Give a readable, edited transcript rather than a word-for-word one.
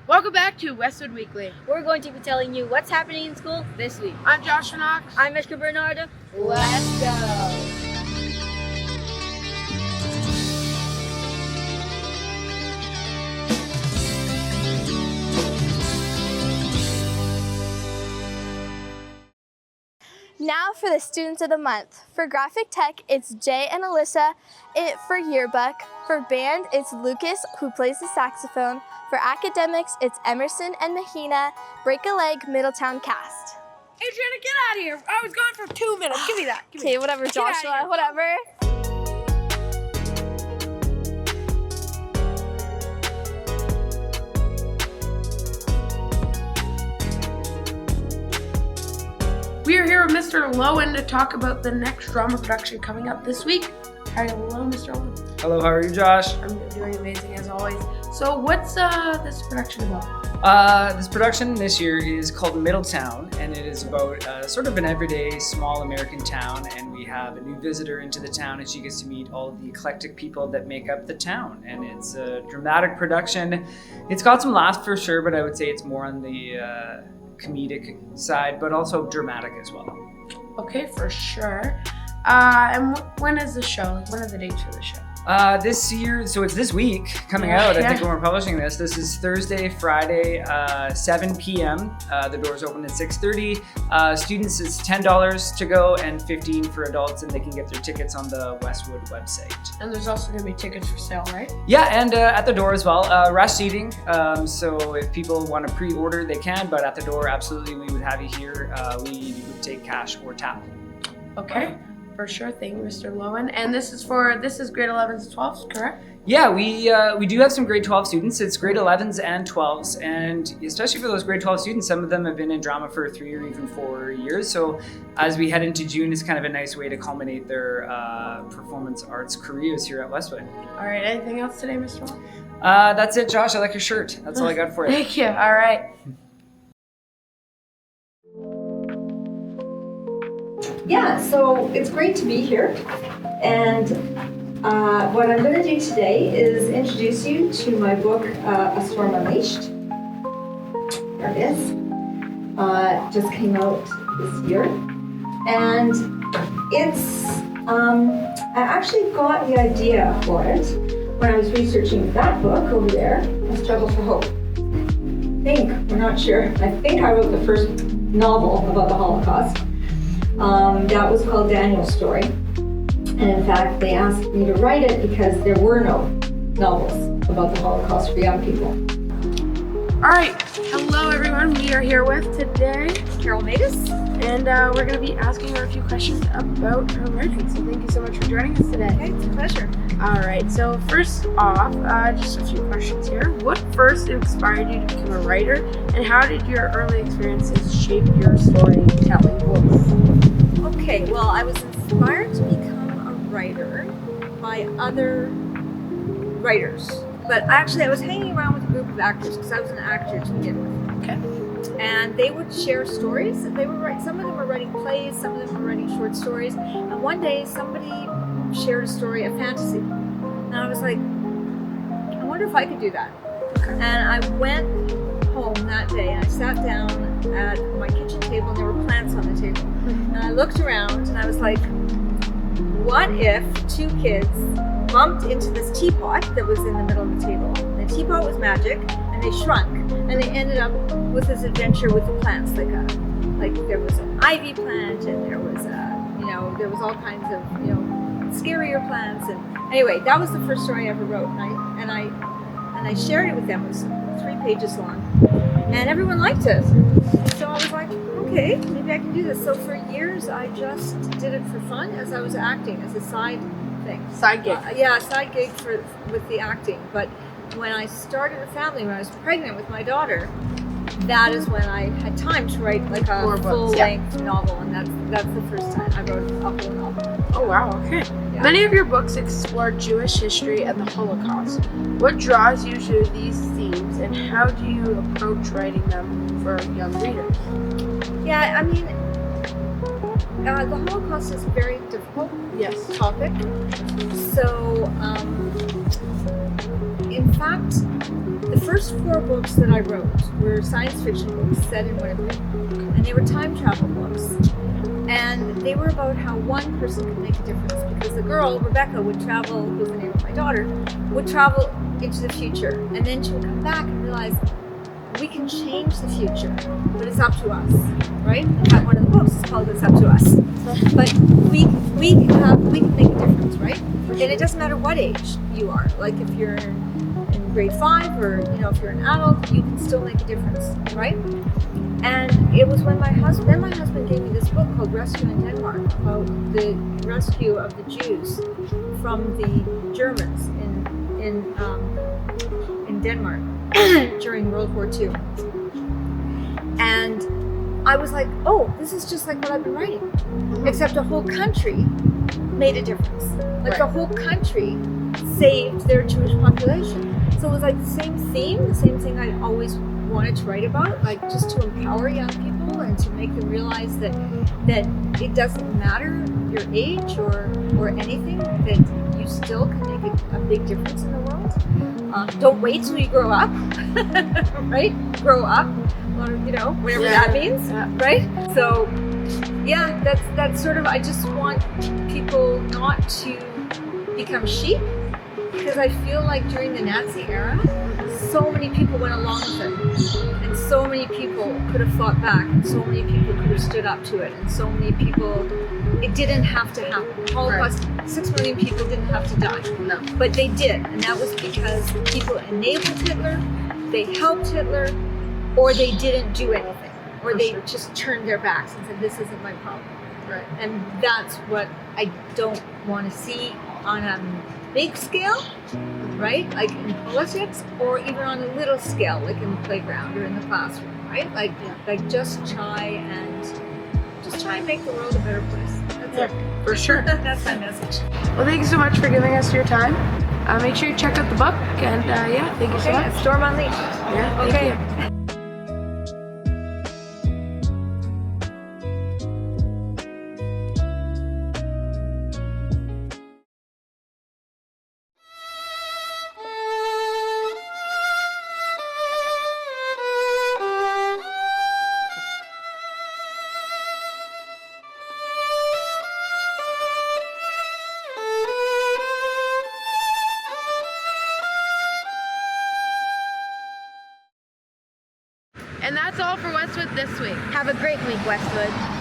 Welcome back to Westwood Weekly. We're going to be telling you what's happening in school this week. I'm Joshua Knox. I'm Mishka Bernardo. Let's go. Now for the Students of the Month. For Graphic Tech, it's Jay and Alyssa. For Yearbook. For Band, it's Lucas, who plays the saxophone. For Academics, it's Emerson and Mahina. Break a Leg, Middletown Cast. Adriana, get out of here. I was gone for 2 minutes. Give me that. Okay, whatever, Joshua, whatever. We are here with Mr. Lowen to talk about the next drama production coming up this week. Hello, Mr. Lowen. Hello, how are you, Josh? I'm doing amazing as always. So what's this production about? This production this year is called Middletown, and it is about sort of an everyday small American town, and we have a new visitor into the town, and she gets to meet all of the eclectic people that make up the town. And it's a dramatic production. It's got some laughs for sure, but I would say it's more on the comedic side, but also dramatic as well. Okay, for sure. And when is the show? Like, when are the dates for the show? This year, so it's this week coming out. I think when we're publishing this is Thursday, Friday, 7 p.m. The doors open at 6:30. Students, it's $10 to go and $15 for adults, and they can get their tickets on the Westwood website. And there's also going to be tickets for sale, right? Yeah, and at the door as well. Rush seating, so if people want to pre-order, they can, but at the door, absolutely, we would have you here. We would take cash or tap. Okay. For sure. Thank you, Mr. Lowen. And this is grade 11s to 12s, correct? Yeah, we do have some grade 12 students. It's grade 11s and 12s, and especially for those grade 12 students, some of them have been in drama for 3 or even 4 years. So as we head into June, it's kind of a nice way to culminate their performance arts careers here at Westwood. All right. Anything else today, Mr. Lowen? That's it, Josh. I like your shirt. That's all I got for you. Thank you. All right. Yeah, so it's great to be here, and what I'm going to do today is introduce you to my book, A Storm Unleashed. There it is. Just came out this year, and it's, I actually got the idea for it when I was researching that book over there, A Struggle for Hope. We're not sure, I think I wrote the first novel about the Holocaust. That was called Daniel's Story. And in fact, they asked me to write it because there were no novels about the Holocaust for young people. All right. Hello, everyone. We are here with today Carol Matus. And we're going to be asking her a few questions about her writing. So thank you so much for joining us today. Okay, it's a pleasure. All right. So first off, just a few questions here. What first inspired you to become a writer? And how did your early experiences shape your storytelling voice? Okay, well, I was inspired to become a writer by other writers. But actually, I was hanging around with a group of actors because I was an actor to begin with. Okay. And they would share stories that they were writing. Some of them were writing plays, some of them were writing short stories. And one day, somebody shared a story, a fantasy. And I was like, I wonder if I could do that. Okay. And I went home that day and I sat down at my kitchen table and there were plants on the table. And I looked around and I was like, what if 2 kids bumped into this teapot that was in the middle of the table? And the teapot was magic and they shrunk and they ended up with this adventure with the plants. Like there was an ivy plant and there was there was all kinds of, scarier plants. And anyway, that was the first story I ever wrote. And I shared it with them. It was 3 pages long. And everyone liked it. So I was like, okay, maybe I can do this. So for years, I just did it for fun as I was acting, as a side thing. Side gig. Side gig with the acting. But when I started a family, when I was pregnant with my daughter, that is when I had time to write like a full-length novel. And that's the first time I wrote a full novel. Oh, wow. Okay. Yeah. Many of your books explore Jewish history and the Holocaust. What draws you to these themes, and how do you approach writing them for young readers? Yeah, I mean, the Holocaust is a very difficult topic. So, in fact, The first 4 books that I wrote were science fiction books set in Winnipeg, and they were time travel books. And they were about how one person could make a difference, because the girl, Rebecca, would travel, who's the name of my daughter, would travel into the future, and then she would come back and realize we can change the future, but it's up to us, right? In fact, one of the books is called "It's Up to Us." But we can make a difference, right? And it doesn't matter what age you are. Like if you're in grade 5, or if you're an adult, you can still make a difference, right? And it was when my husband gave me this book called Rescue in Denmark, about the rescue of the Jews from the Germans in Denmark during World War II. And I was like, oh, this is just like what I've been writing, except a whole country made a difference. Like the whole country saved their Jewish population. So it was like the same theme, the same thing I always wanted to write about, like just to empower young people and to make them realize that it doesn't matter your age or anything, that you still can make a big difference in the world. Don't wait till you grow up, right? Grow up, or, whatever that means, right? So, yeah, that's sort of, I just want people not to become sheep, because I feel like during the Nazi era, so many people went along with it, and so many people could have fought back, and so many people could have stood up to it, and so many people, it didn't have to happen. Holocaust, 6 million people didn't have to die. No. But they did, and that was because people enabled Hitler, they helped Hitler, or they didn't do anything, or they just turned their backs and said, this isn't my problem. Right. And that's what I don't want to see on a big scale, right? Like in politics, or even on a little scale, like in the playground or in the classroom, right? Like just try and make the world a better place. That's it. For sure. That's my message. Well, thank you so much for giving us your time. Make sure you check out the book, and thank you so Okay, much. Storm Unleashed. Yeah, thank Okay. you. And that's all for Westwood this week. Have a great week, Westwood.